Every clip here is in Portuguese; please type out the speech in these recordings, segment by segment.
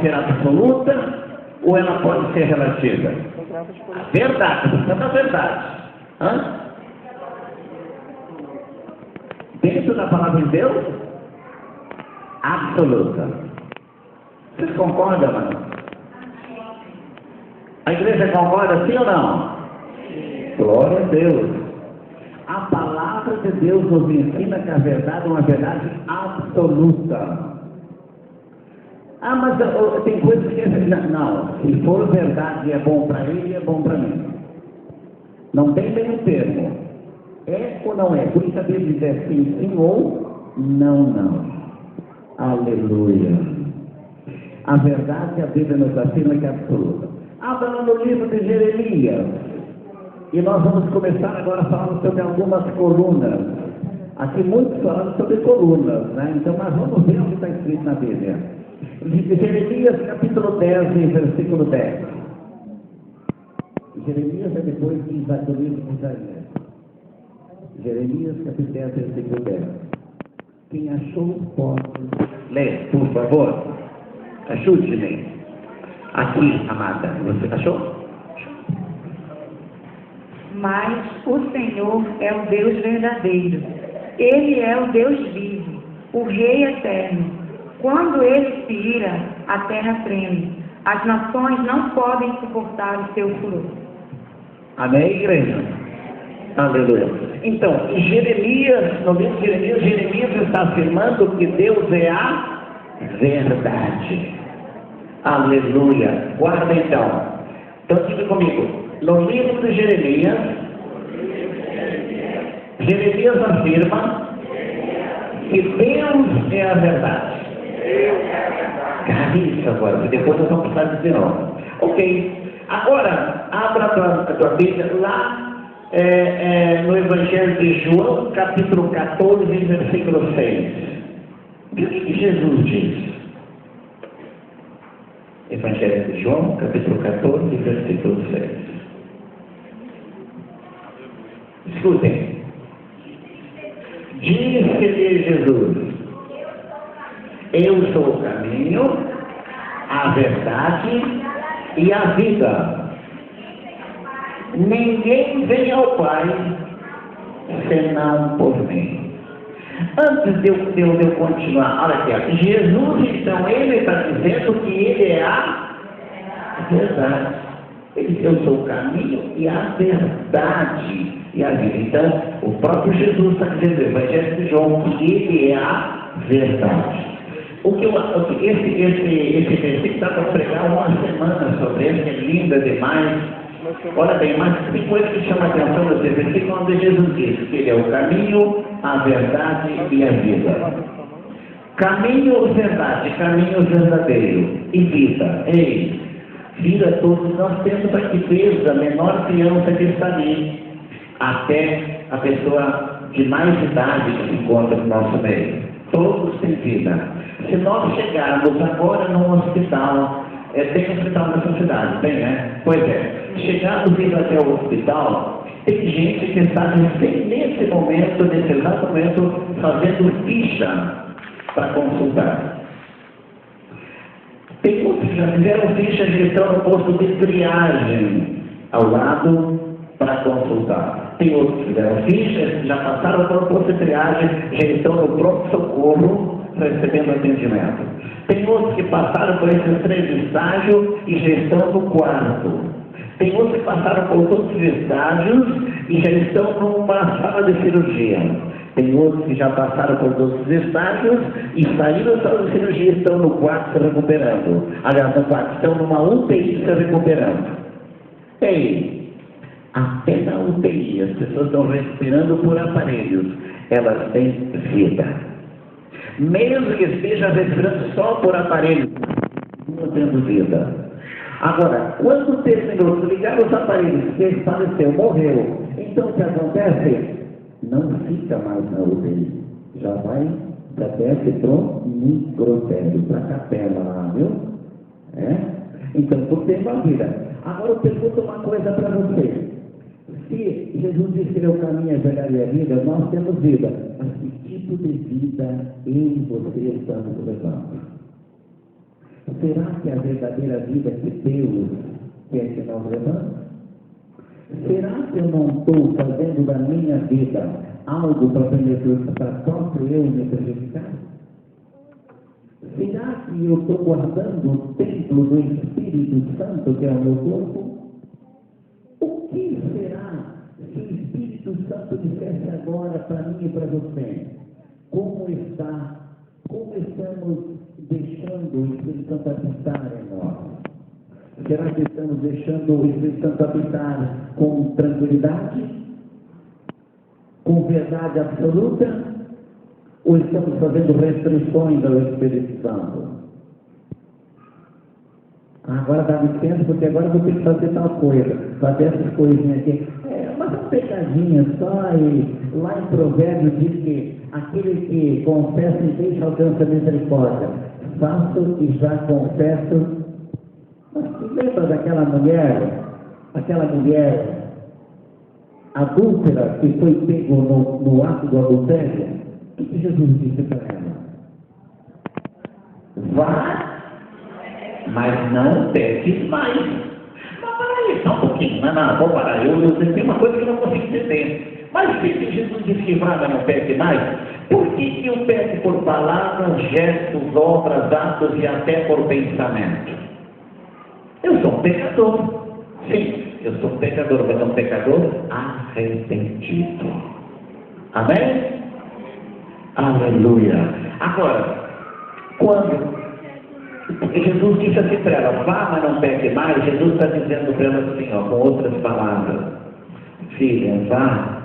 pode ser absoluta ou ela pode ser relativa? A verdade, portanto a verdade. Hã? Dentro da palavra de Deus, absoluta. Vocês concordam, mano? A igreja concorda sim ou não? Glória a Deus. A palavra de Deus nos ensina que a verdade é uma verdade absoluta. Ah, mas tem coisas que não, se for verdade e é bom para ele, é bom para mim. Não tem meio termo. É ou não é? Por isso a Bíblia diz assim, sim ou não. Aleluia. A verdade, a Bíblia nos afirma que é absoluta. Abra no livro de Jeremias. E nós vamos começar agora falando sobre algumas colunas. Aqui muitos falando sobre colunas, né? Então nós vamos ver o que está escrito na Bíblia. Jeremias capítulo 10, versículo 10. Jeremias é depois de do livro de Isaías. Jeremias capítulo 10, versículo 10. Quem achou pode ler, por favor. Ajude-me. Aqui, amada, você achou? Mas o Senhor é o Deus verdadeiro. Ele é o Deus vivo, o Rei eterno. Quando ele se ira, a terra treme. As nações não podem suportar o seu furor. Amém, igreja? Aleluia. Então, em Jeremias, no livro de Jeremias está afirmando que Deus é a verdade. Aleluia. Guarda então. Então, diga comigo. No livro de Jeremias afirma que Deus é a verdade. Grave isso agora, porque depois nós vamos precisar dizer não. Ok. Agora, abra a tua Bíblia lá no Evangelho de João, capítulo 14, versículo 6. O que Jesus diz? Evangelho de João, capítulo 14, versículo 6. Escutem. Disse-lhe Jesus: eu sou o caminho, a verdade e a vida. Ninguém vem ao Pai senão por mim. Antes de eu continuar, olha aqui, Jesus, então, ele está dizendo que ele é a verdade. Ele diz: eu sou o caminho e a verdade e a vida. Então, o próprio Jesus está dizendo no Evangelho de João que ele é a verdade. Esse versículo dá para pregar uma semana sobre ele, que é linda demais. Olha bem, mas tem coisa que chama a atenção nesse versículo, onde Jesus diz que ele é o caminho, a verdade e a vida. Caminho, verdade, caminho verdadeiro e vida. Ei, vida todos nós temos aqui desde a menor criança que está ali até a pessoa de mais idade que se encontra no nosso meio. Todos têm vida. Se nós chegarmos agora num hospital, tem hospital nessa cidade, tem, né? Pois é. Chegarmos indo até o hospital, tem gente que está nesse momento, nesse exato momento, fazendo ficha para consultar. Tem outros que já fizeram ficha de estão no posto de triagem ao lado para consultar. Tem outros que fizeram ficha, já passaram pelo posto de triagem, já estão no pronto-socorro recebendo atendimento. Tem outros que passaram por esses 3 estágios e já estão no 4º. Tem outros que passaram por todos os estágios e já estão numa sala de cirurgia. Tem outros que já passaram por todos os estágios e saíram da sala de cirurgia e estão no 4º se recuperando. Aliás, no 4º estão numa UTI se recuperando. Ei, até na UTI as pessoas estão respirando por aparelhos. Elas têm vida. Mesmo que esteja respirando só por aparelhos, não tendo vida. Agora, quando terminou de ligar os aparelhos, que ele faleceu, morreu, então o que acontece? Não fica mais na UTI. Já vai, já desce para o microtério, para a capela lá, viu? Então, por tempo a vida. Agora eu pergunto uma coisa para você. Se Jesus disse que ele é o caminho, a verdade e a vida, nós temos vida. Mas que tipo de vida eu e você estamos levando? Será que a verdadeira vida que Deus quer que nós levamos? Será que eu não estou fazendo da minha vida algo para próprio eu me prejudicar? Será que eu estou guardando o templo do Espírito Santo, que é o meu corpo? O que será se o Espírito Santo dissesse agora para mim e para você? Como está? Como estamos deixando o Espírito Santo habitar em nós? Será que estamos deixando o Espírito Santo habitar com tranquilidade? Com verdade absoluta? Ou estamos fazendo restrições ao Espírito Santo? Agora dá licença, porque agora eu vou ter que fazer tal coisa, fazer essas coisinhas aqui. Mas são pegadinhas só, e lá em Provérbios diz que aquele que confessa e deixa alcança a misericórdia. Faço e já confesso. Mas tu lembra daquela mulher adúltera que foi pego no ato do adultério? O que Jesus disse para ela? Vá, mas não peques mais. Mas peraí, só um pouquinho, não, vou parar. Tem uma coisa que eu não consigo entender. Mas se Jesus disse que vá, mas não peque mais, por que eu peco por palavras, gestos, obras, atos e até por pensamento? Eu sou um pecador. Sim, eu sou um pecador, mas um pecador arrependido. Amém? Aleluia. Agora, quando Jesus disse assim para ela, vá, mas não peque mais, Jesus está dizendo para ela assim, ó, com outras palavras, filha, vá,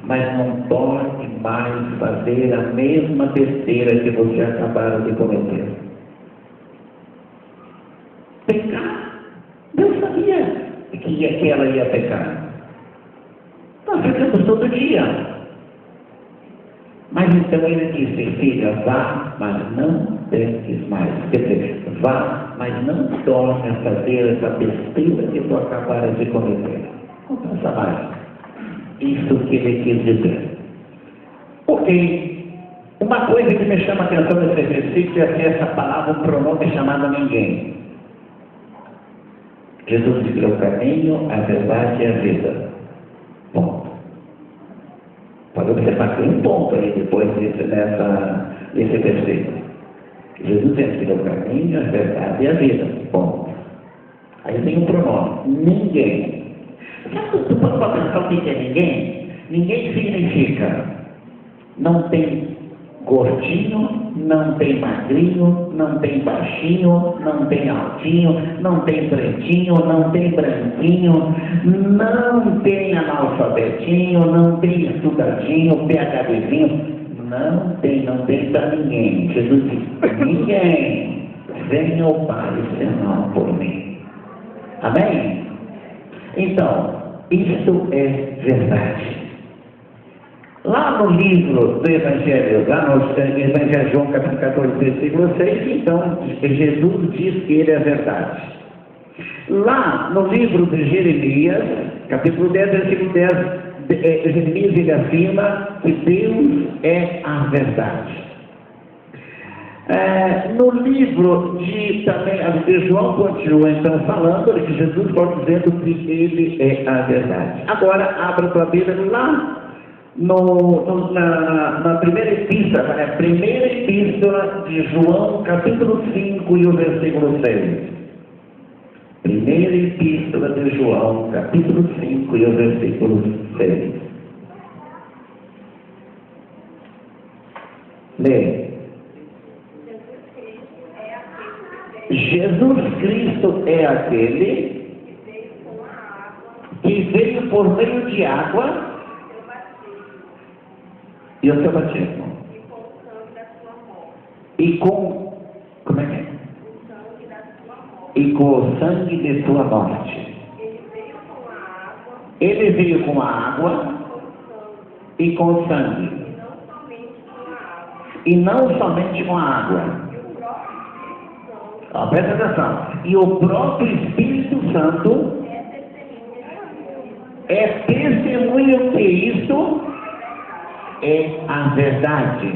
mas não torne mais fazer a mesma besteira que você acabaram de cometer. Pecar? Deus sabia que ela ia pecar. Nós pecamos todo dia. Mas então ele disse, filha, vá, mas não peques mais. Quer dizer, vá, mas não torne a fazer essa besteira que tu acabaras de cometer. Não faça mais. Isso que ele quis dizer. Ok. Uma coisa que me chama a atenção nesse versículo é que essa palavra, um pronome chamado ninguém. Jesus disse o caminho, a verdade e a vida. Ponto. Pode observar que tem um ponto aí depois nesse versículo. Jesus disse o caminho, a verdade e a vida. Ponto. Aí tem um pronome. Ninguém. Sabe, tu pode pensar o que é ninguém? Ninguém significa não tem gordinho, não tem magrinho, não tem baixinho, não tem altinho, não tem pretinho, não tem branquinho, não tem analfabetinho, não tem estudadinho, PhDzinho, não tem para ninguém. Jesus disse, ninguém venha ao Pai senão por mim. Amém? Então, isso é verdade. Lá no livro do Evangelho, lá no Evangelho de João, capítulo 14, versículo 6, então, Jesus diz que ele é a verdade. Lá no livro de Jeremias, capítulo 10, versículo 10, Jeremias ele afirma que Deus é a verdade. No livro de João continua então falando que Jesus pode dizendo que ele é a verdade. Agora, abra sua Bíblia lá. Na primeira epístola de João, capítulo 5 e o versículo 6. Primeira epístola de João, capítulo 5 e o versículo 6. Lê. Jesus Cristo é aquele que veio por meio de água e o seu batismo. E com como é que é? E com o sangue de sua morte. Ele veio com a água e com o sangue. E não somente com a água. Presta atenção. E o próprio Espírito Santo é testemunho que isto é a verdade.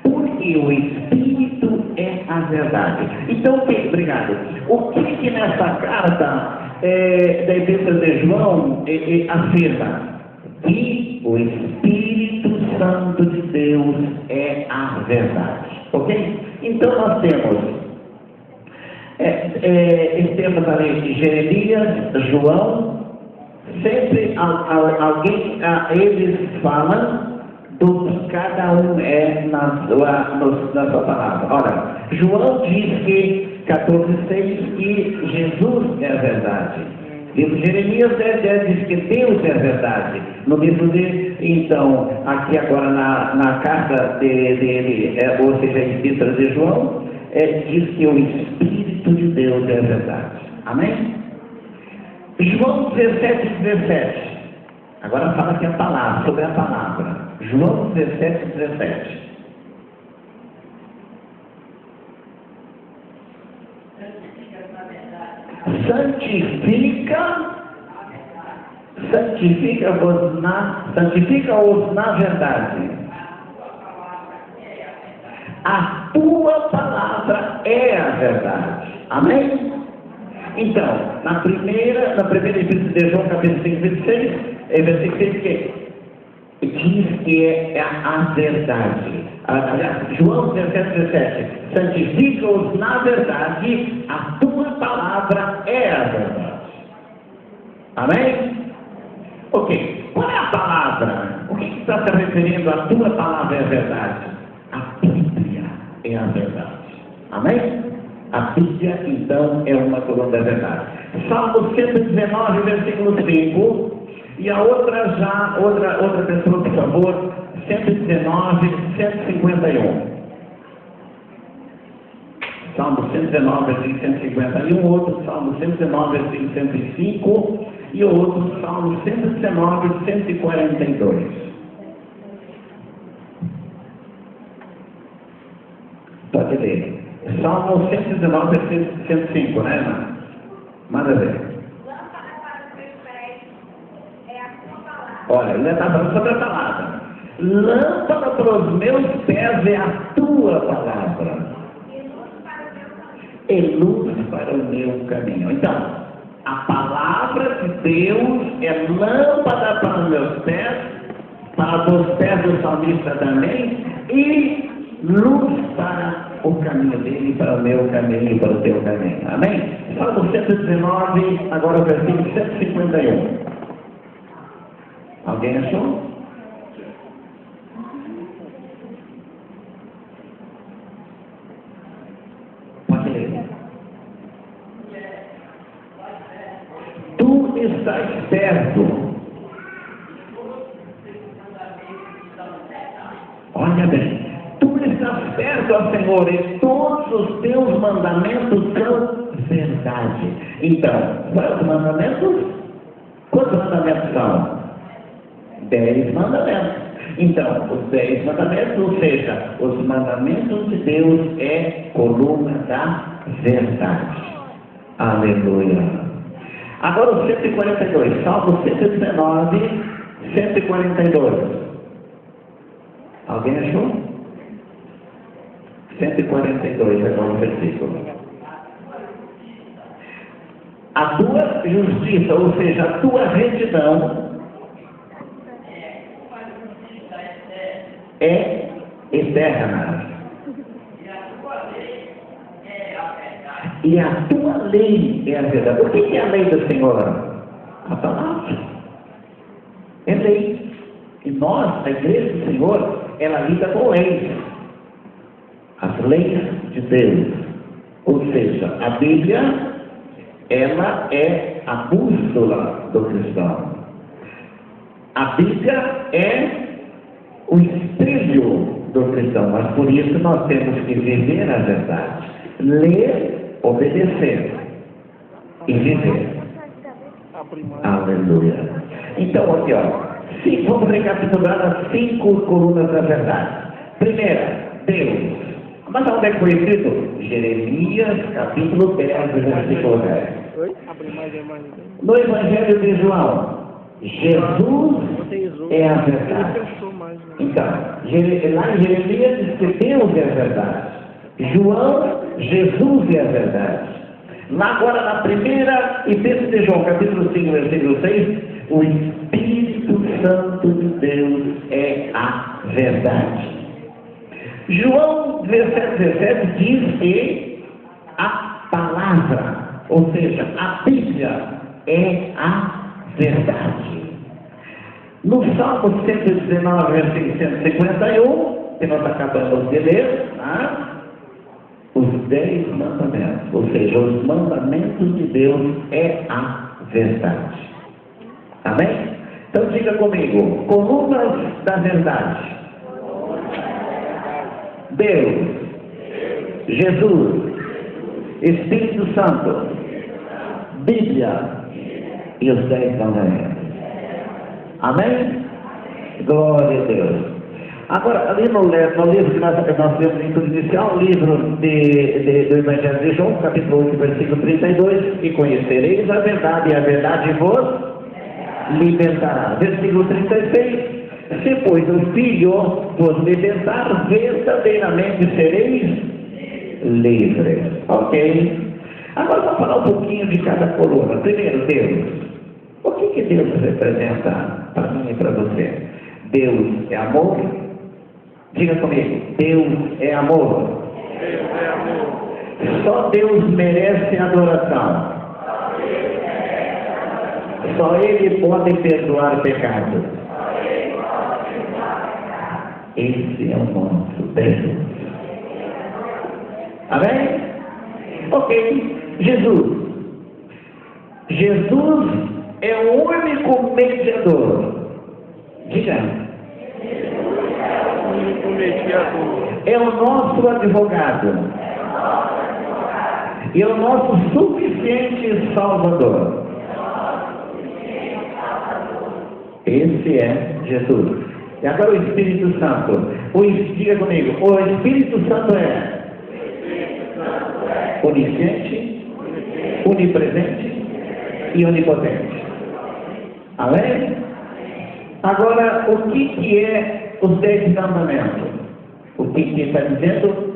Porque o Espírito é a verdade. Então, obrigado. O que nessa carta da Epístola de João afirma? Que o Espírito Santo de Deus é a verdade. Ok? Então nós temos ali de Jeremias, João, sempre eles falam do que cada um é na sua palavra. Ora, João diz que 14,6 que Jesus é a verdade. Livro de Jeremias diz que Deus é a verdade. No livro então, aqui agora na carta dele, ou seja, a Epístola de João, diz que o Espírito de Deus é a verdade. Amém? João 17:17. Agora fala aqui a palavra, sobre a palavra. João 17:17. Santifica-os na verdade. A tua palavra é a verdade. Amém? Então, na primeira epístola de João, capítulo 5, 26, versículo 6, diz que é a verdade. Aliás, João 17:17, santifica-os na verdade, a tua palavra é a verdade. Amém? Ok, qual é a palavra? O que está se referindo a tua palavra é a verdade? A Bíblia é a verdade. Amém? A Bíblia, então, é uma coluna da verdade. Salmo 119, versículo 5. E a outra pessoa, por favor, 119, 151. Salmo 119, versículo 151, outro Salmo 119, versículo 105, e outro Salmo 119, 142. Pode ler. Salmo 119, versículo 105, né, irmã? Manda ver. Olha, ele está falando sobre a palavra. Lâmpada para os meus pés é a tua palavra, e luz para o meu caminho. Então, a palavra de Deus é lâmpada para os meus pés, para os pés do salmista também, e luz para o caminho dele, para o meu caminho e para o teu caminho. Amém? Salmo 119, agora o versículo 151. Alguém achou? Pode ler. Tu estás perto. Olha bem. Tu estás perto, ó Senhor, e todos os teus mandamentos são verdade. Então, quantos mandamentos? Quantos mandamentos são? 10 mandamentos. Então, os 10 mandamentos, ou seja, os mandamentos de Deus é coluna da verdade. Aleluia. Agora o 142, Salmo 119, 142. Alguém achou? 142, agora o versículo. A tua justiça, ou seja, a tua retidão, é eterna. E a tua lei é a verdade. O que é a lei do Senhor? A palavra. É lei. E nós, a igreja do Senhor, ela lida com leis. As leis de Deus. Ou seja, a Bíblia, ela é a bússola do cristão. A Bíblia é o espelho do cristão, mas por isso nós temos que viver a verdade, ler, obedecer e viver. Aleluia. Então, aqui, vamos recapitular as 5 colunas da verdade. Primeira, Deus. Mas onde é que foi escrito? Jeremias, capítulo 10, versículo 10. No Evangelho de João, Jesus é a verdade. Então, lá em Jeremias diz que Deus é a verdade. João Jesus é a verdade. Lá agora na primeira epístola de João, capítulo 5, versículo 6, o Espírito Santo de Deus é a verdade. João 17 diz que a palavra, ou seja, a Bíblia é a verdade. No Salmo 119, versículo 151, que nós acabamos de ler, os 10 mandamentos, ou seja, os mandamentos de Deus é a verdade. Amém? Então diga comigo, colunas da verdade. Deus, Jesus, Espírito Santo, Bíblia e os 10 mandamentos. Amém? Glória a Deus. Agora, ali no livro que nós lemos em tudo inicial, o livro do Evangelho de João, capítulo 8, versículo 32, e conhecereis a verdade, e a verdade vos libertará. Versículo 36, se pois o Filho vos libertar, verdadeiramente sereis livres. Ok? Agora vamos falar um pouquinho de cada coluna. Primeiro, Deus. O que Deus representa para mim e para você? Deus é amor. Diga comigo, Deus é amor. Deus é amor. Só Deus merece adoração. Só Ele pode perdoar pecados. Esse é o nosso Deus. Amém? Ok. Jesus. Jesus é o único mediador. Diga. É o nosso advogado. E é o nosso suficiente Salvador. Esse é Jesus. E agora o Espírito Santo. Diga comigo, o Espírito Santo é onisciente, onipresente e onipotente. Amém? Agora, o que é os 10 mandamentos? O que está dizendo?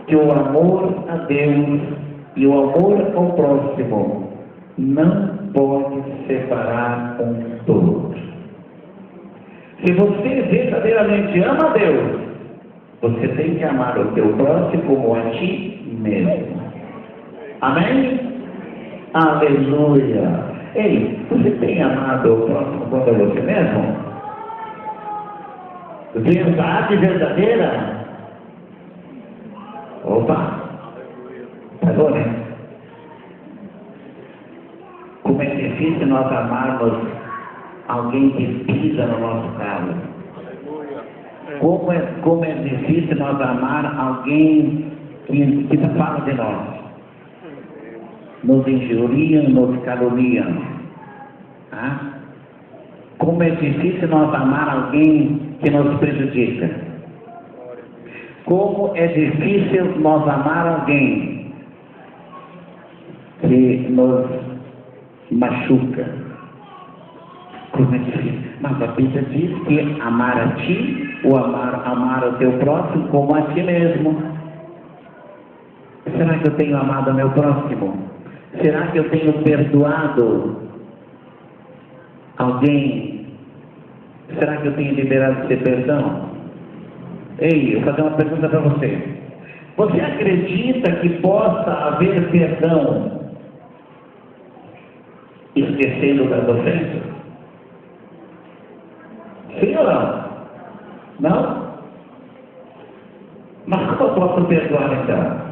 Que o amor a Deus e o amor ao próximo não pode separar um do outro. Se você verdadeiramente ama a Deus, você tem que amar o teu próximo como a ti mesmo. Amém? Aleluia! Ei, você tem amado o próximo como a você mesmo? Verdade verdadeira? Opa! Tá bom, né? Como é difícil nós amarmos alguém que pisa no nosso carro. Como é difícil nós amar alguém que fala de nós. Nos injuriam, nos caluniam. Como é difícil nós amar alguém que nos prejudica. Como é difícil nós amar alguém que nos machuca. Como é difícil. Mas a Bíblia diz que amar a ti, ou amar o teu próximo como a ti mesmo. Será que eu tenho amado o meu próximo? Será que eu tenho perdoado alguém? Será que eu tenho liberado esse perdão? Ei, eu vou fazer uma pergunta para você. Você acredita que possa haver perdão esquecendo das ofensas? Sim ou não? Não? Mas como eu posso perdoar então?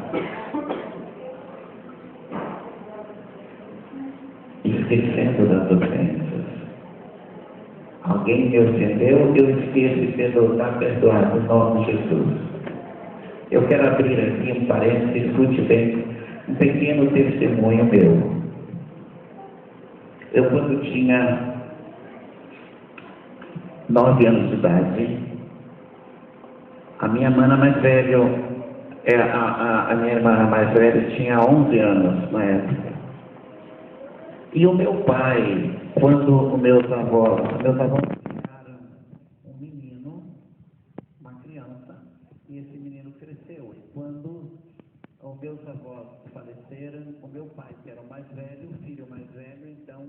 Esquecendo das ofensas. Alguém me ofendeu, eu esqueço de perdoar no nome de Jesus. Eu quero abrir aqui um parênteses, escute bem, um pequeno testemunho meu. Eu, quando tinha 9 anos de idade, a minha irmã mais velha, a minha irmã mais velha tinha 11 anos na época. E o meu pai, quando os meus avós criaram um menino, uma criança, e esse menino cresceu. E quando os meus avós faleceram, o meu pai, que era o mais velho, o filho mais velho, então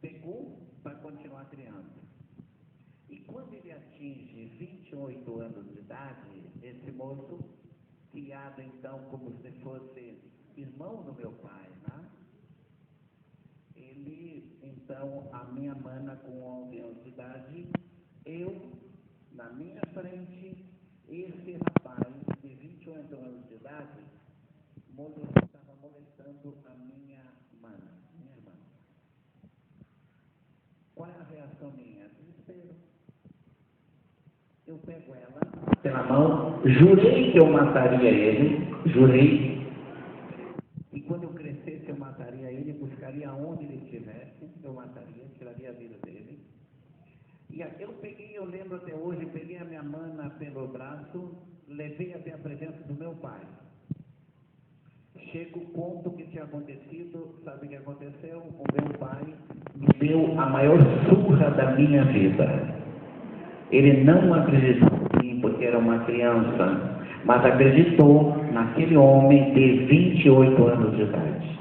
pegou para continuar criando. E quando ele atinge 28 anos de idade, esse moço, criado então como se fosse irmão do meu pai, né? Ele, então, a minha mana com 11 anos de idade, eu, na minha frente, esse rapaz de 28 anos de idade, estava molestando a minha mana, minha irmã. Qual é a reação minha? Desespero. Eu pego ela pela mão, jurei que eu mataria ele, jurei. E quando eu crescesse, eu mataria ele, buscaria onde ele estivesse, eu mataria, tiraria a vida dele. E eu peguei, eu lembro até hoje, peguei a minha mana pelo braço, levei até a presença do meu pai. Chego, conto o que tinha acontecido, sabe o que aconteceu? O meu pai me deu a maior surra da minha vida. Ele não acreditou em mim porque era uma criança, mas acreditou naquele homem de 28 anos de idade.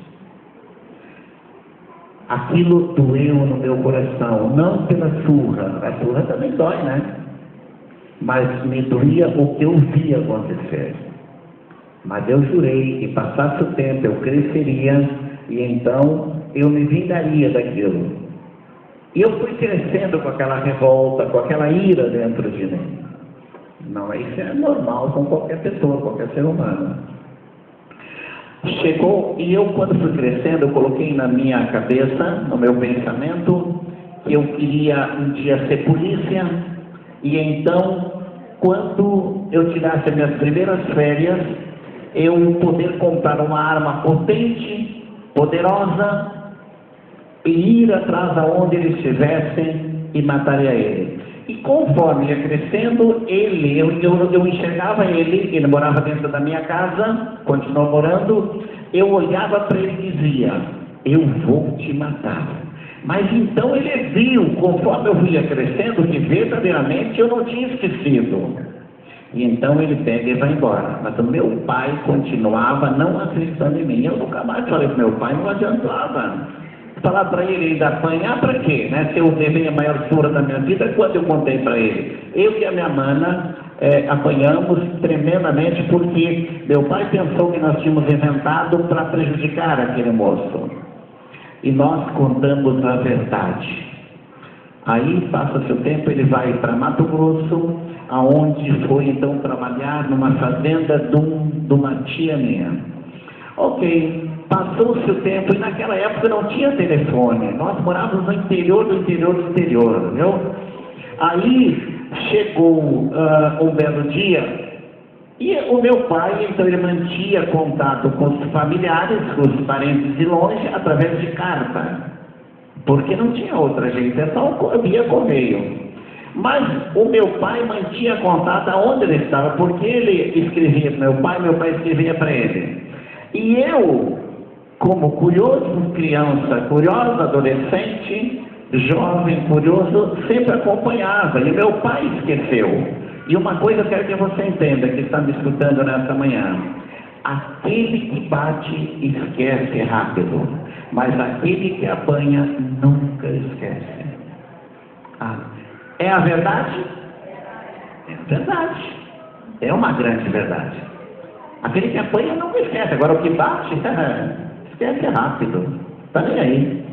Aquilo doeu no meu coração, não pela surra, a surra também dói, né? Mas me doía o que eu via acontecer. Mas eu jurei que passasse o tempo, eu cresceria e então eu me vingaria daquilo. E eu fui crescendo com aquela revolta, com aquela ira dentro de mim. Não, isso é normal com qualquer pessoa, qualquer ser humano. Chegou, e eu quando fui crescendo, eu coloquei na minha cabeça, no meu pensamento, que eu queria um dia ser polícia, e então, quando eu tirasse as minhas primeiras férias, eu poder comprar uma arma potente, poderosa, e ir atrás aonde ele estivesse e mataria ele. E conforme ia crescendo, eu enxergava ele morava dentro da minha casa, continuou morando, eu olhava para ele e dizia, eu vou te matar. Mas então ele viu, conforme eu ia crescendo, que verdadeiramente eu não tinha esquecido. E então ele pega e vai embora. Mas o meu pai continuava não acreditando em mim. Eu nunca mais falei para meu pai, não adiantava. Falar para ele apanhar para quê? Né? Se eu levei a maior surra da minha vida, quando eu contei para ele. Eu e a minha mana apanhamos tremendamente porque meu pai pensou que nós tínhamos inventado para prejudicar aquele moço. E nós contamos a verdade. Aí, passa-se o tempo, ele vai para Mato Grosso, aonde foi então trabalhar numa fazenda de uma tia minha. Ok. Passou-se o tempo, e naquela época não tinha telefone, nós morávamos no interior do interior, viu? Aí chegou um belo dia, e o meu pai, então ele mantinha contato com os familiares, com os parentes de longe, através de carta, porque não tinha outra jeito, é só via correio. Mas o meu pai mantinha contato aonde ele estava, porque ele escrevia para meu pai escrevia para ele. E eu, como curioso criança, curioso adolescente, jovem, curioso, sempre acompanhava. E meu pai esqueceu. E uma coisa eu quero que você entenda, que está me escutando nesta manhã. Aquele que bate, esquece rápido. Mas aquele que apanha, nunca esquece. É a verdade? É a verdade. É uma grande verdade. Aquele que apanha, nunca esquece. Agora o que bate, esquece rápido, está nem aí.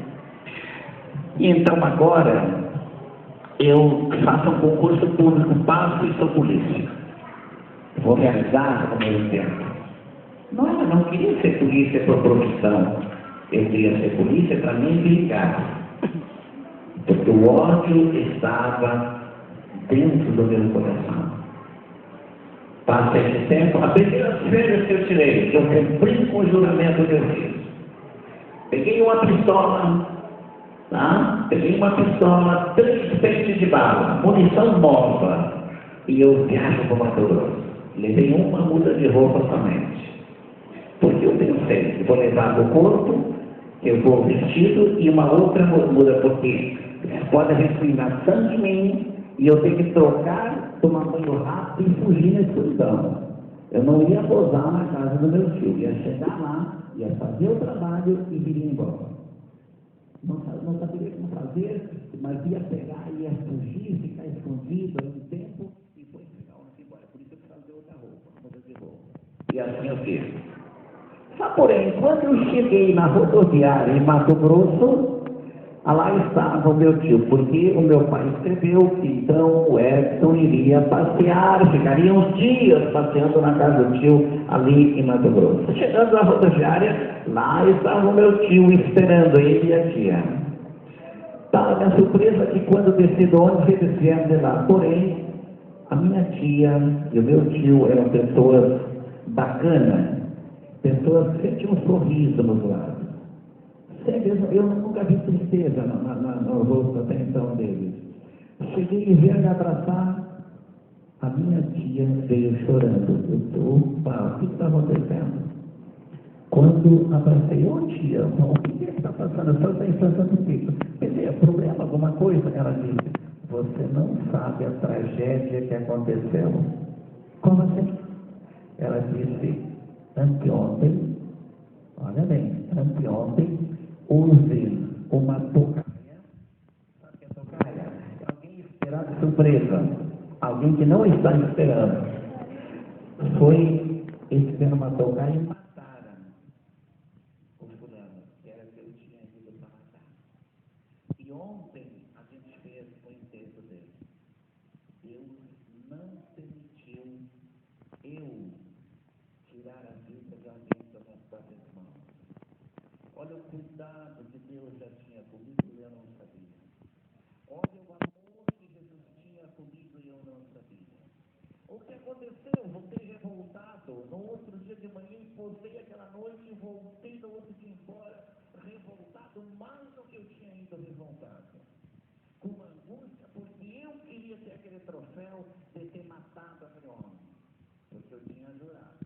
E então agora eu faço um concurso público, passo e sou polícia. Vou realizar ao mesmo tempo. Não, eu não queria ser polícia por profissão. Eu queria ser polícia para me vingar. Porque o ódio estava dentro do meu coração. Passa esse tempo, as primeiras férias que eu tirei, eu cumpri com o juramento que eu fiz. Peguei uma pistola, tá? Peguei uma pistola, 3 peixes de bala, munição nova, e eu viajo para o Mato Grosso. Levei uma muda de roupa somente. Porque eu pensei que vou levar o corpo, que eu vou vestido, e uma outra muda, porque pode respingar sangue em mim, e eu tenho que trocar, tomar banho rápido e fugir na escuridão. Eu não ia posar na casa do meu tio, ia chegar lá, ia fazer o trabalho e viria embora. Não saberia como fazer, mas ia pegar, ia fugir, ficar escondido um tempo e depois pegar o ônibus embora. Por isso eu trazer outra roupa, muda de roupa. E assim eu fiz. Mas, porém, quando eu cheguei na rodoviária em Mato Grosso, lá estava o meu tio, porque o meu pai escreveu que então o Edson iria passear, ficaria uns dias passeando na casa do tio ali em Mato Grosso. Chegando na rodoviária, lá estava o meu tio esperando ele e a tia. Para minha surpresa que quando desci do ônibus eles vieram de lá, porém, a minha tia e o meu tio eram pessoas bacanas, pessoas que tinham um sorriso nos lábios. Eu nunca vi tristeza no rosto até então deles. Cheguei e vieram me abraçar. A minha tia veio chorando. O que está acontecendo? Quando abracei, tia, o que está passando? Eu só pensando comigo. Pensei, é problema, alguma coisa? Ela disse, você não sabe a tragédia que aconteceu. Como assim? Ela disse, anteontem, olha bem, anteontem, use uma tocaia. Sabe o que é tocaia? Alguém esperando de surpresa. Alguém que não está esperando. Foi esperando uma tocaia e mataram o fulano, que era que eu tinha ido para matar. E ontem a gente fez o enterro dele. Deus não permitiu eu tirar a vida de alguém das minhas próprias mãos. Olha o cuidado que Deus já tinha comigo e eu não sabia. Olha o amor que Jesus tinha comigo e eu não sabia. O que aconteceu? Voltei revoltado. No outro dia de manhã, posei aquela noite e voltei no outro dia embora, revoltado, mais do que eu tinha ido revoltado. Com angústia, porque eu queria ter aquele troféu de ter matado aquele homem. Porque eu tinha jurado.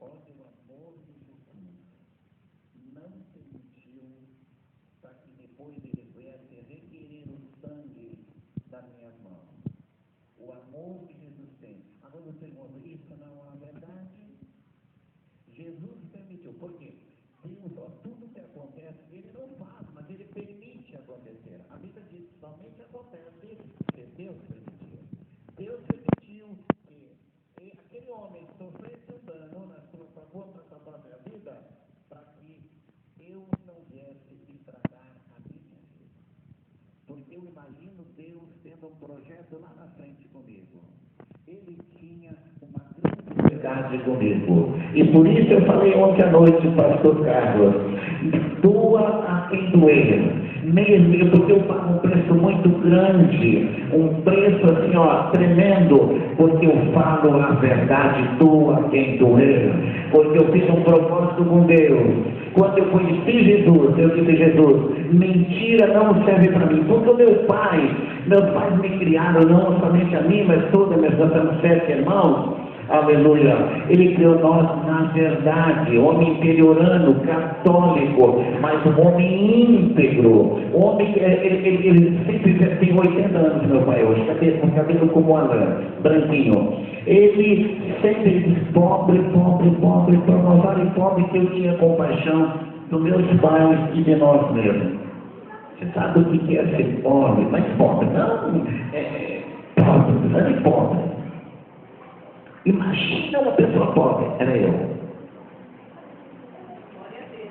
Olha o amor de Jesus. Não permitiu para que depois ele viesse requerer o sangue das minhas mãos. O amor que Jesus tem. Agora eu pergunto, isso não é verdade? Jesus permitiu. Por quê? Deus, tudo que acontece, ele não faz, mas ele permite acontecer. A Bíblia diz que somente acontece porque Deus permitiu. Deus permitiu que aquele homem sofresse um dano na sua própria vida, para que eu não viesse estragar a minha vida. Porque eu imagino Deus tendo um projeto lá na frente comigo. Ele tinha uma grande verdade comigo. E por isso eu falei ontem à noite, pastor Carlos, doa a quem doer. Mesmo porque eu pago um preço muito grande, um preço assim, tremendo, porque eu falo a verdade, doa quem doer, porque eu fiz um propósito com Deus. Quando eu conheci Jesus, eu disse, Jesus, mentira não serve para mim, porque meus pais me criaram, não somente a mim, mas todos meus 7 irmãos, aleluia, ele criou nós na verdade, homem interiorano, católico, mas um homem íntegro, homem, ele sempre tem 80 anos, meu pai hoje, com cabelo como Alain, branquinho, ele sempre diz, pobre, por nós olha pobre, que eu tinha compaixão dos meus pais e de nós mesmos. Você sabe o que é ser pobre, mas pobre, não é pobre. Imagina uma pessoa pobre, era eu.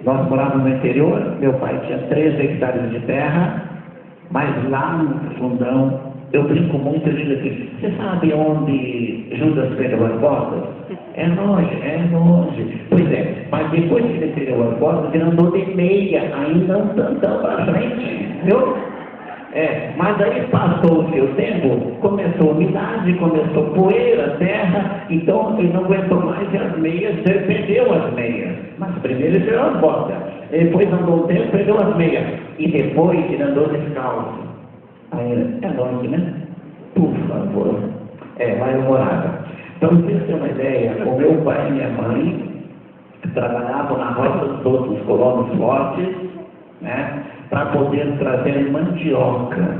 Nós morávamos no interior, meu pai tinha 13 hectares de terra, mas lá no fundão, eu brinco muito, eu digo assim, você sabe onde Judas perdeu as botas? É longe. Pois é, mas depois que ele perdeu as botas, ele andou de meia, ainda um tantão para frente, viu? Mas aí passou-se o tempo, começou umidade, começou poeira, terra, então ele não aguentou mais e as meias, ele perdeu as meias. Mas primeiro ele perdeu as botas, depois andou um tempo, perdeu as meias, e depois ele andou descalço. Aí ele, é longe, né? Por favor. Lá eu morava. Então, vocês terem uma ideia, o meu pai e minha mãe trabalhavam na roça dos outros colonos fortes, né? Para poder trazer mandioca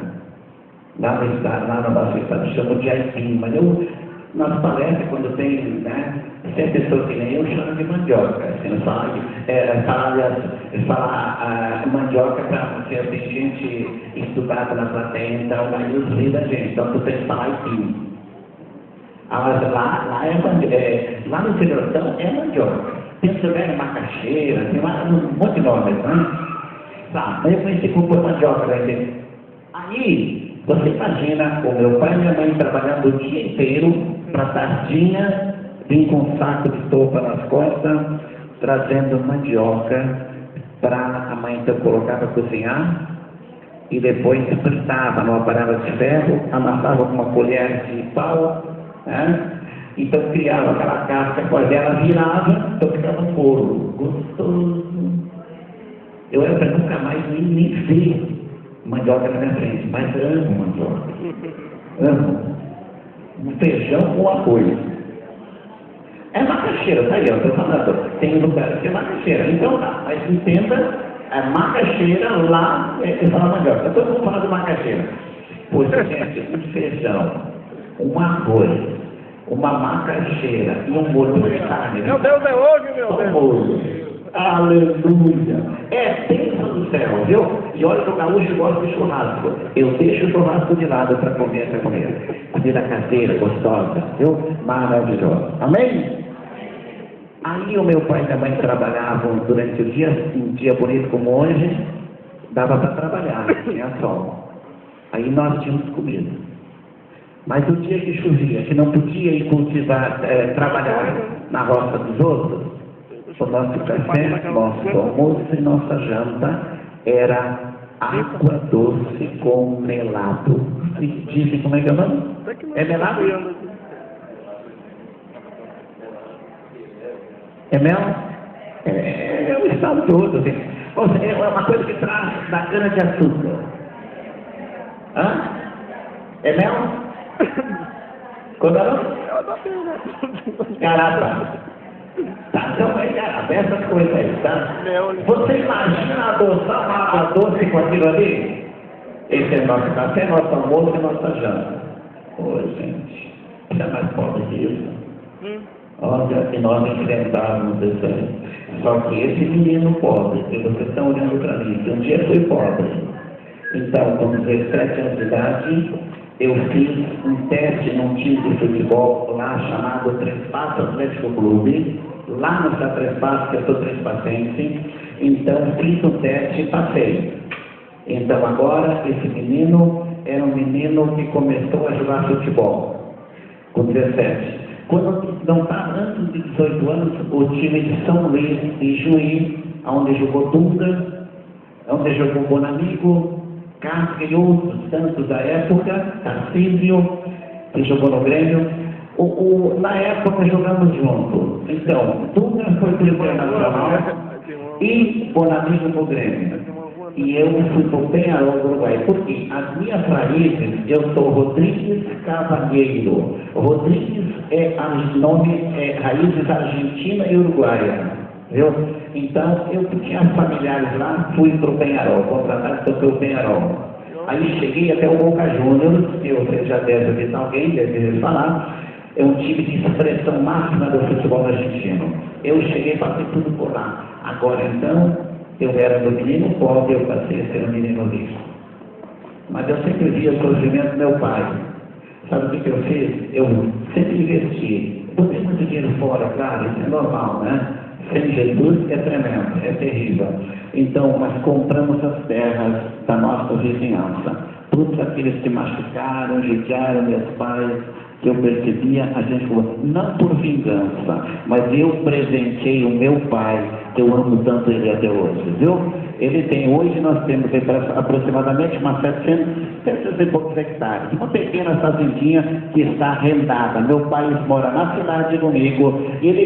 lá no estado, lá na nossa estado, chama de aipim, mas Nas palestras, quando tem, né, se é pessoa que nem eu, chama de mandioca. Assim, falar mandioca para você, tem gente estudada na plateia, então vai ilustrar da gente, então você tem que falar assim. Mas lá no interior então, é mandioca. Tem também macaxeira, tem um monte de nomes, né? Tá, aí eu conheci como mandioca, né? Aí, você imagina o meu pai e minha mãe trabalhando o dia inteiro para tardinha, vim com um saco de sopa nas costas, trazendo mandioca para a mãe então colocar para cozinhar e depois fritava numa panela de ferro, amassava com uma colher de pau, né? Então criava aquela casca, quando ela virava, então ficava um bolo gostoso. Eu era para nunca mais nem ver mandioca na minha frente, mas amo mandioca. Amo. Um feijão com arroz. É macaxeira, tá aí, eu estou falando. Tem lugar que é macaxeira. Então tá, mas entenda, a macaxeira lá, eu falo mandioca. Todo mundo fala de macaxeira. Poxa, gente, um feijão, um arroz, uma macaxeira e um molho de carne. Meu Deus, é hoje, meu Deus. Molho. Aleluia! É bênção do céu, viu? E olha que o gaúcho gosta de churrasco. Eu deixo o churrasco de lado para comer essa comida. Comida caseira, gostosa, viu? Maravilhosa. Amém? Aí o meu pai e minha mãe trabalhavam durante o dia, um dia bonito como hoje, dava para trabalhar, tinha sol. Aí nós tínhamos comida. Mas o dia que chovia, que não podia ir cultivar, trabalhar na roça dos outros, o nosso café, nosso almoço e nossa janta era água doce com melado. Dizem como é que é o nome? É melado? É mel? É o estado todo. Assim. É uma coisa que traz da cana de açúcar. Hã? É mel? Quando é não? Garapa. Tá, então aí, essas coisas aí, tá? Você imagina adoçar uma água doce com aquilo ali? Esse é nosso café, nosso almoço e nossa janta. Ô, gente, isso é mais pobre que isso. Olha, que nós enfrentávamos isso aí. Só que esse menino pobre, que vocês estão olhando para mim, que um dia foi pobre. Então, com 17 anos de idade, eu fiz um teste num time de futebol lá chamado Três Passos Atlético Clube, lá no Estado Três Passos, que eu sou três-passense. Então fiz um teste e passei. Então agora esse menino era um menino que começou a jogar futebol com 17. Quando não estava antes de 18 anos, o time de São Luís de Juí, onde jogou Dunga, onde jogou Bonamigo, Casca e outros tantos da época, Tarcísio, que jogou no Grêmio, na época jogamos juntos. Então, Dunga foi pro Internacional e Bonamigo no Grêmio. E eu fui para o Penharol do Uruguai, porque as minhas raízes, eu sou Rodrigues Cavalheiro. Rodrigues é raízes argentina e uruguaia, viu? Então, eu tinha familiares lá, fui para o Penharol, contratado pelo Penharol. Aí cheguei até o Boca Juniors, que você já deve ouvir alguém, deve falar, é um time de expressão máxima do futebol argentino. Eu cheguei e passei tudo por lá. Agora, então, eu era do menino pobre, eu passei a ser um menino rico. Mas eu sempre via o sofrimento do meu pai. Sabe o que eu fiz? Eu sempre investi. Botei muito dinheiro fora, claro, isso é normal, né? Sem Jesus é tremendo, é terrível. Então, nós compramos as terras da nossa vizinhança. Todos aqueles que machucaram, judiaram meus pais, que eu percebia, a gente falou, não por vingança, mas eu presenteei o meu pai, que eu amo tanto ele até hoje, viu? Ele tem, hoje nós temos aproximadamente umas 700 e poucos hectares, uma pequena fazendinha que está arrendada. Meu pai mora na cidade comigo, ele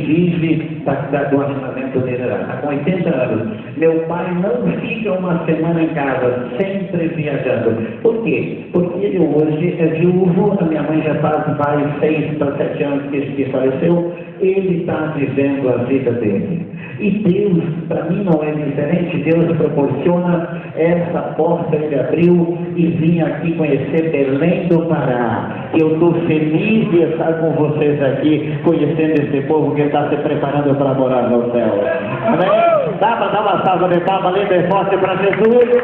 vive do arrendamento dele lá, está com 80 anos. Meu pai não fica uma semana em casa, sempre viajando. Por quê? Porque ele hoje é viúvo, a minha mãe já faz 6 para 7 anos que faleceu, ele está vivendo a vida dele. E Deus, para mim, não é diferente. Deus proporciona essa porta, ele abriu e vim aqui conhecer Belém do Pará. Eu estou feliz de estar com vocês aqui, conhecendo esse povo que está se preparando para morar no céu. Amém? Dá para dar uma salva de palmas linda e forte para Jesus?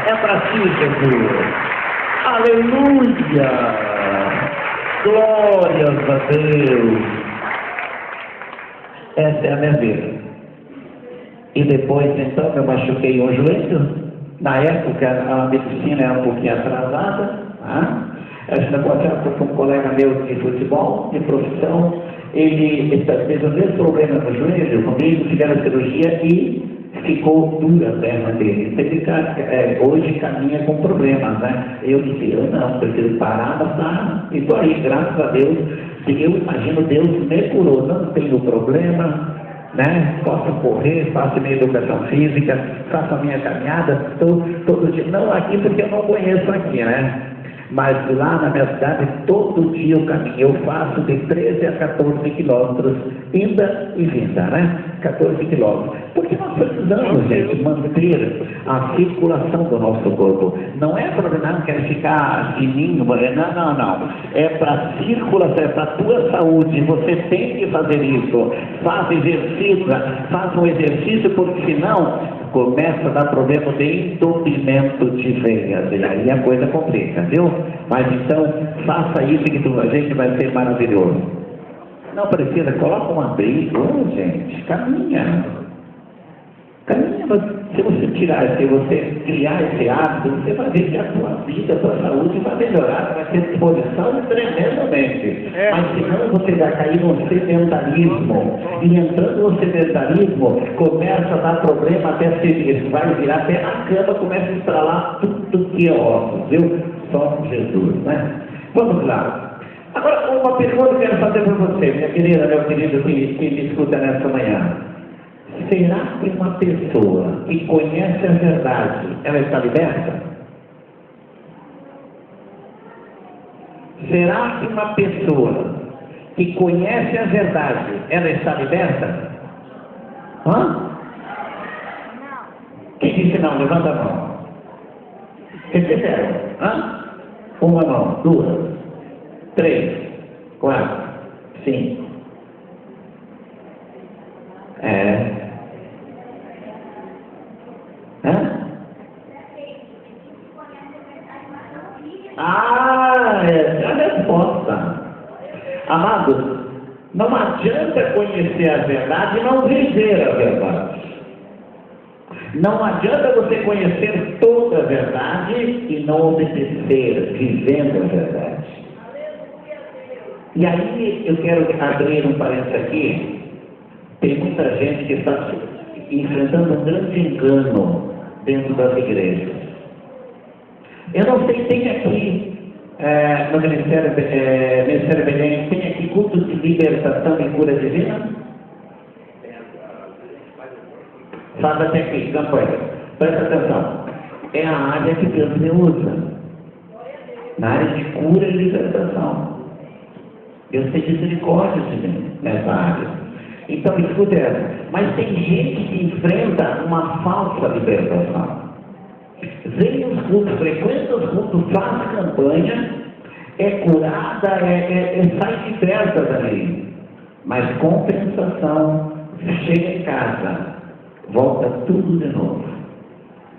É para ti, Jesus. Aleluia! Glórias a Deus! Essa é a minha vida. E depois, então, eu machuquei um joelho. Na época, a medicina era um pouquinho atrasada. Esse negócio era porque um colega meu de futebol, de profissão, ele teve o mesmo problema no joelho, comigo, fizeram a cirurgia e ficou dura a perna dele. Ele hoje caminha com problemas, né? Eu disse, eu não, preciso parar, mas tá. E estou aí, graças a Deus. Eu imagino Deus me curou, não tenho problema, né? Posso correr, faço minha educação física, faço a minha caminhada, estou todo dia. Não aqui porque eu não conheço aqui, né? Mas lá na minha cidade, todo dia eu caminho. Eu faço de 13 a 14 quilômetros, ida e vinda, né? 14 quilômetros. Porque nós precisamos, gente, manter a circulação do nosso corpo. Não é para não quer ficar fininho, não. É para circulação, é para a tua saúde. Você tem que fazer isso. Faz exercício, faz um exercício, porque senão começa a dar problema de entupimento de veias. E aí a coisa complica, viu? Mas então, faça isso que a gente vai ser maravilhoso. Não precisa, coloca um abrigo, gente, caminha. Mas se você se você criar esse hábito, você vai ver que a sua vida, a sua saúde vai melhorar, vai ter disposição tremendamente. Mas senão você vai cair no sedentarismo. E entrando no sedentarismo, começa a dar problema até ser, vai virar até na cama, começa a estralar tudo que é osso, viu? Só Jesus, né? Vamos lá. Agora, uma pergunta que eu quero fazer para você, minha querida, meu querido que me escuta nessa manhã. Será que uma pessoa que conhece a verdade, ela está liberta? Será que uma pessoa que conhece a verdade, ela está liberta? Quem disse não? Levanta a mão. Vocês fizeram? Uma mão, 2, 3, 4, 5. Essa é a resposta. Amados, não adianta conhecer a verdade e não viver a verdade. Não adianta você conhecer toda a verdade e não obedecer, vivendo a verdade. E aí eu quero abrir um parênteses aqui. Tem muita gente que está enfrentando um grande engano dentro das igrejas. Eu não sei, tem aqui no Ministério Belém, tem aqui culto de libertação e cura divina? Faz até aqui, campanha. Presta atenção. É a área que Deus me usa. Na área de cura e libertação. Deus tem misericórdia de mim nessa área. Então, escuta essa. Mas tem gente que enfrenta uma falsa libertação. Vem os cultos, frequenta os cultos, faz campanha, é curada, sai liberta dali. Mas compensação, chega em casa, volta tudo de novo.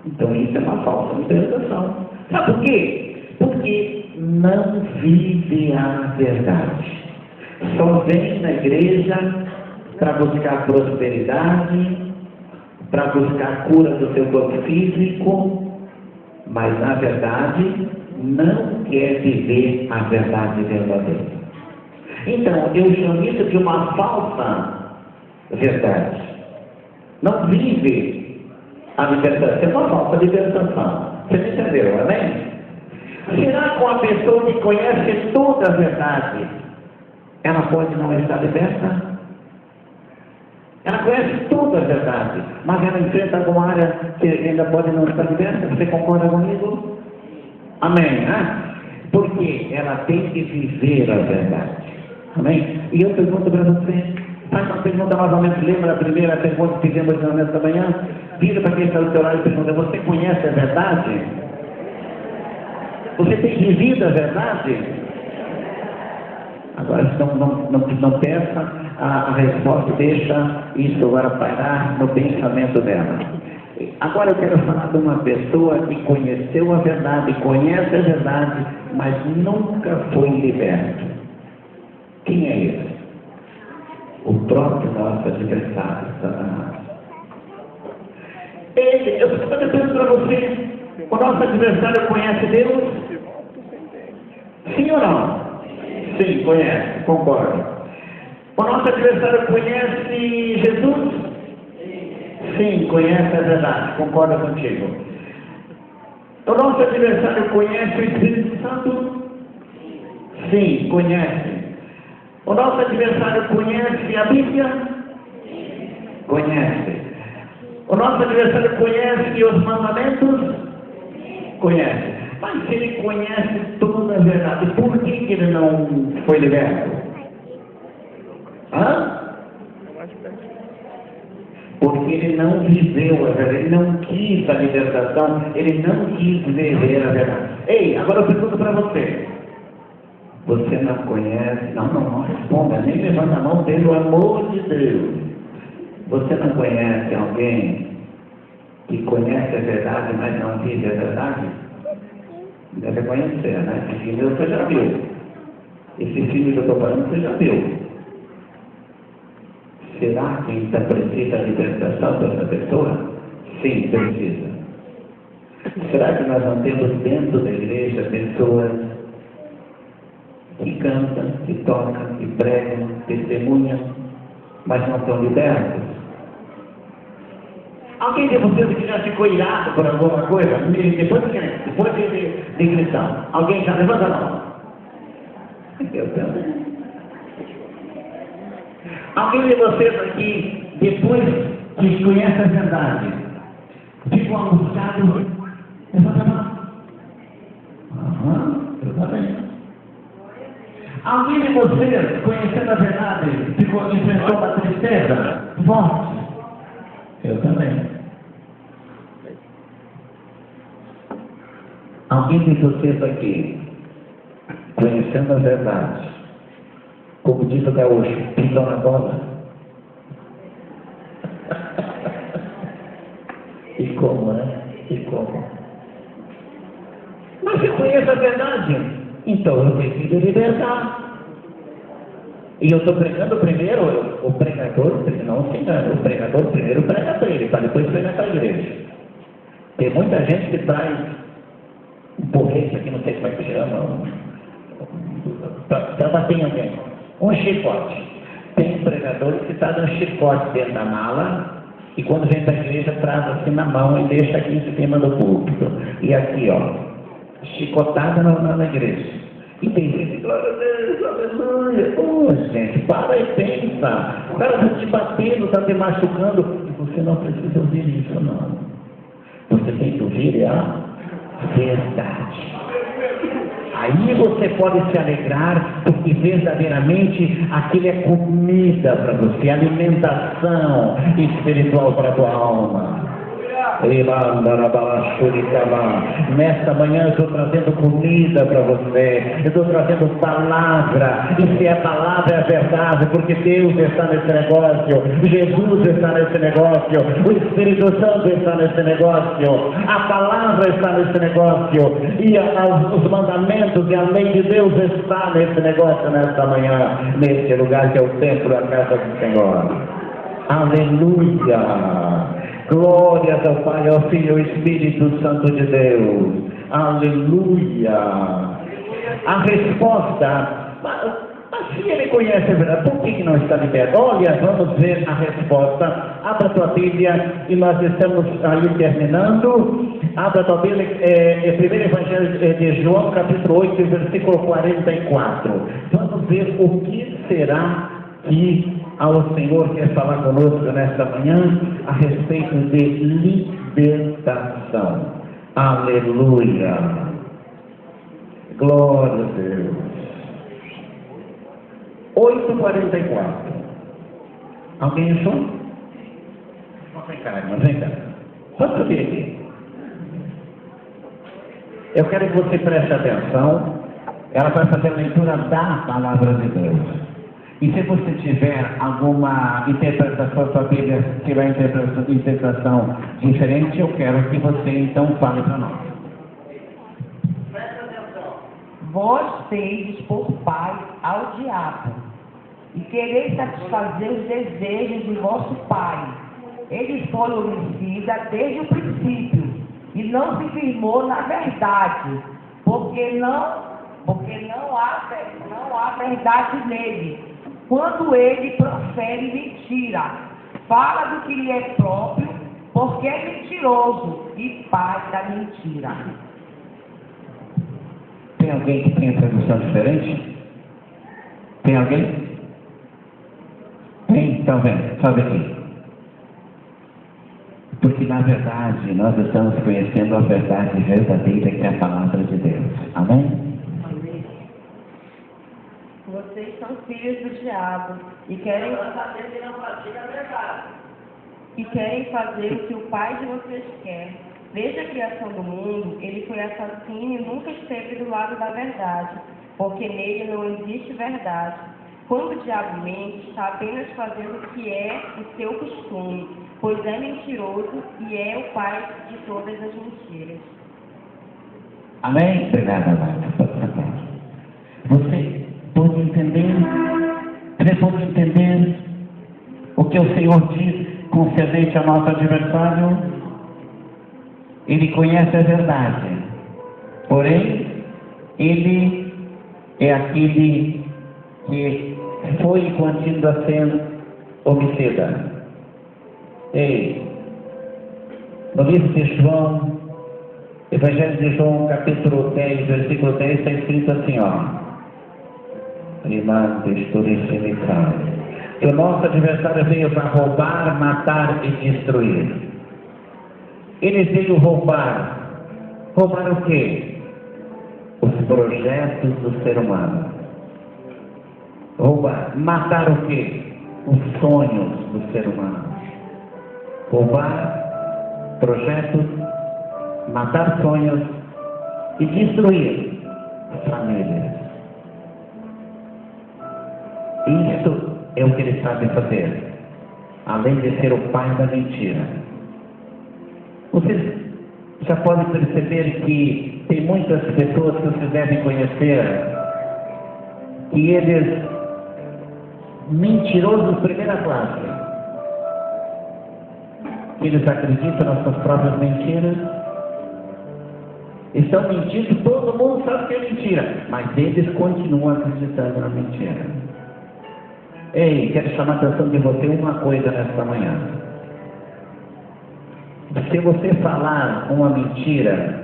Então isso é uma falsa libertação. Sabe por quê? Porque não vive a verdade. Só vem na igreja para buscar prosperidade, para buscar cura do seu corpo físico, mas na verdade não quer viver a verdade verdadeira. Então, eu chamo isso de uma falsa verdade. Não vive a libertação, é uma falsa libertação. Você me entendeu, amém? Será que uma pessoa que conhece toda a verdade, ela pode não estar liberta? Ela conhece toda a verdade, mas ela enfrenta alguma área que ainda pode não estar liberta. Você concorda comigo? Amém, né? Porque ela tem que viver a verdade. Amém? E eu pergunto para você, faz uma pergunta novamente, lembra a primeira pergunta que fizemos nesta manhã? Vira para quem está do seu lado e pergunta, você conhece a verdade? Você tem vivido a verdade? Agora não peça a resposta, deixa isso agora parar no pensamento dela. Agora eu quero falar de uma pessoa que conheceu a verdade, conhece a verdade, mas nunca foi liberto. Quem é ele? O próprio nosso adversário, Satanás. Eu estou perguntando para você, o nosso adversário conhece Deus? Sim ou não? Sim, conhece, concordo. O nosso adversário conhece Jesus? Sim, conhece a verdade, concordo contigo. O nosso adversário conhece o Espírito Santo? Sim, conhece. O nosso adversário conhece a Bíblia? Conhece. O nosso adversário conhece os mandamentos? Conhece. Mas se ele conhece toda a verdade, por que ele não foi liberto? Hã? Porque ele não viveu a verdade, ele não quis a libertação, ele não quis viver a verdade. Ei, agora eu pergunto para você. Você não conhece? Não responda, nem levanta a mão, pelo amor de Deus. Você não conhece alguém que conhece a verdade, mas não vive a verdade? Deve conhecer, né? Esse filme você já viu. Esse filme que eu estou falando você já viu. Será que ainda precisa de libertação dessa pessoa? Sim, precisa. Será que nós não temos dentro da igreja pessoas que cantam, que tocam, que pregam, testemunham, mas não são libertos? Alguém de vocês que já ficou irado por alguma coisa? Depois de cristão. Alguém já levanta a mão? Eu também. Alguém de vocês aqui, depois que conhece a verdade, ficou angustiado? Levanta a mão. Eu também. Alguém de vocês, conhecendo a verdade, enfrentou uma tristeza forte? Eu também. Alguém de vocês aqui, conhecendo a verdade, como diz o gaúcho, pisou na bola? E como, né? E como? Mas eu conheço a verdade, então eu preciso libertar. E eu estou pregando primeiro, o pregador, não se engana, o pregador primeiro prega para ele, para depois pregar para a igreja. Tem muita gente que traz um porrete aqui, não sei como é que chama, para bater em alguém, um chicote. Tem pregadores que trazem um chicote dentro da mala e quando vem para a igreja traz assim na mão e deixa aqui em cima do púlpito. E aqui, ó, chicotada na igreja. E tem gente, glória a Deus, aleluia. Pô, gente, para e pensa. O cara está te batendo, está te machucando. E você não precisa ouvir isso, não. Você tem que ouvir a verdade. Aí você pode se alegrar, porque verdadeiramente aquilo é comida para você, alimentação espiritual para a tua alma. Nesta manhã eu estou trazendo comida para você, eu estou trazendo palavra, e se é palavra é verdade, porque Deus está nesse negócio, Jesus está nesse negócio, o Espírito Santo está nesse negócio, a palavra está nesse negócio, e os mandamentos e a lei de Deus está nesse negócio nesta manhã, nesse lugar que é o templo e a casa do Senhor. Aleluia! Glórias ao Pai, ao Filho e ao Espírito Santo de Deus. Aleluia! A resposta, mas se ele conhece a verdade, por que não está liberto? Olha, vamos ver a resposta. Abra tua Bíblia e nós estamos aí terminando. Abra tua Bíblia, primeiro Evangelho de João, capítulo 8, versículo 44. Vamos ver o que será que ao Senhor quer falar conosco nesta manhã a respeito de libertação. Aleluia! Glória a Deus. 8h44. Alguém achou? Vem cá, irmã, vem cá. Pode subir aqui. Eu quero que você preste atenção. Ela vai fazer a leitura da palavra de Deus. E se você tiver alguma interpretação da Bíblia, se tiver interpretação diferente, eu quero que você então fale para nós. Presta atenção. Vós tendes por pai ao diabo, e quereis satisfazer os desejos de vosso pai. Ele foi homicida desde o princípio, e não se firmou na verdade, porque não há verdade nele. Quando ele profere mentira, fala do que lhe é próprio, porque é mentiroso e pai da mentira. Tem alguém que tem tradução diferente? Tem alguém? Tem? Então vem, sobe aqui. Porque na verdade nós estamos conhecendo a verdade verdadeira que é a palavra de Deus. Amém? Vocês são filhos do diabo e querem fazer o que o pai de vocês quer. Desde a criação do mundo, ele foi assassino e nunca esteve do lado da verdade, porque nele não existe verdade. Quando o diabo mente, está apenas fazendo o que é o seu costume, pois é mentiroso e é o pai de todas as mentiras. Amém? Obrigada, Marta. Você pode entender? Você pode entender o que o Senhor diz concedente ao nosso adversário? Ele conhece a verdade, porém, ele é aquele que foi e continua a ser homicida. Ei, no livro de João, Evangelho de João, capítulo 10, versículo 10, está escrito assim, ó. Que o nosso adversário veio para roubar, matar e destruir. Ele veio roubar. Roubar o quê? Os projetos do ser humano. Roubar. Matar o quê? Os sonhos do ser humano. Roubar projetos, matar sonhos e destruir famílias. Isso é o que ele sabe fazer, além de ser o pai da mentira. Vocês já podem perceber que tem muitas pessoas que vocês devem conhecer, que eles, mentirosos primeira classe, que eles acreditam nas suas próprias mentiras, estão mentindo, todo mundo sabe que é mentira, mas eles continuam acreditando na mentira. Ei, quero chamar a atenção de você uma coisa nesta manhã. Se você falar uma mentira,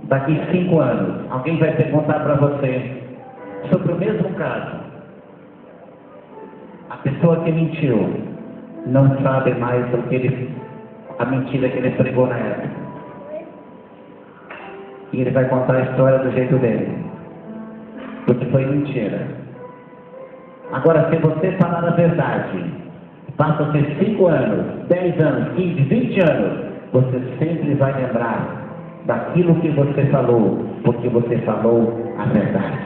daqui 5 anos, alguém vai perguntar para você sobre o mesmo caso. A pessoa que mentiu não sabe mais do que a mentira que ele pregou na época. E ele vai contar a história do jeito dele, porque foi mentira. Agora, se você falar a verdade, passa ser 5 anos, 10 anos, 15, 20 anos, você sempre vai lembrar daquilo que você falou, porque você falou a verdade.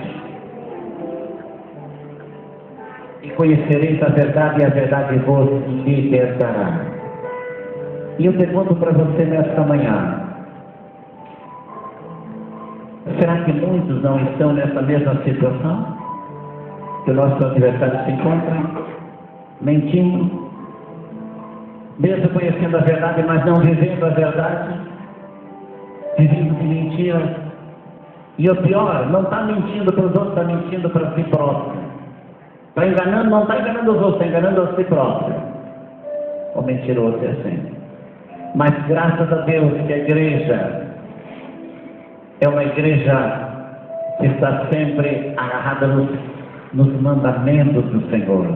E conhecereis a verdade, e a verdade vos libertará. E eu pergunto para você nesta manhã, será que muitos não estão nessa mesma situação que o nosso adversário se encontra, mentindo, mesmo conhecendo a verdade, mas não vivendo a verdade, vivendo de mentira? E o pior, não está mentindo para os outros, está mentindo para si próprio. Está enganando, não está enganando os outros, está enganando a si próprio. O mentiroso é assim. Mas graças a Deus que a igreja é uma igreja que está sempre agarrada nos mandamentos do Senhor,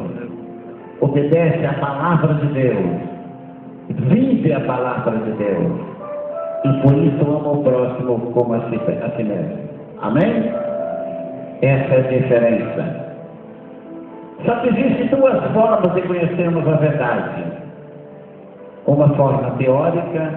obedece à palavra de Deus, vive a palavra de Deus, e por isso ama o próximo como a si mesmo. Amém? Essa é a diferença. Só que existem duas formas de conhecermos a verdade. Uma forma teórica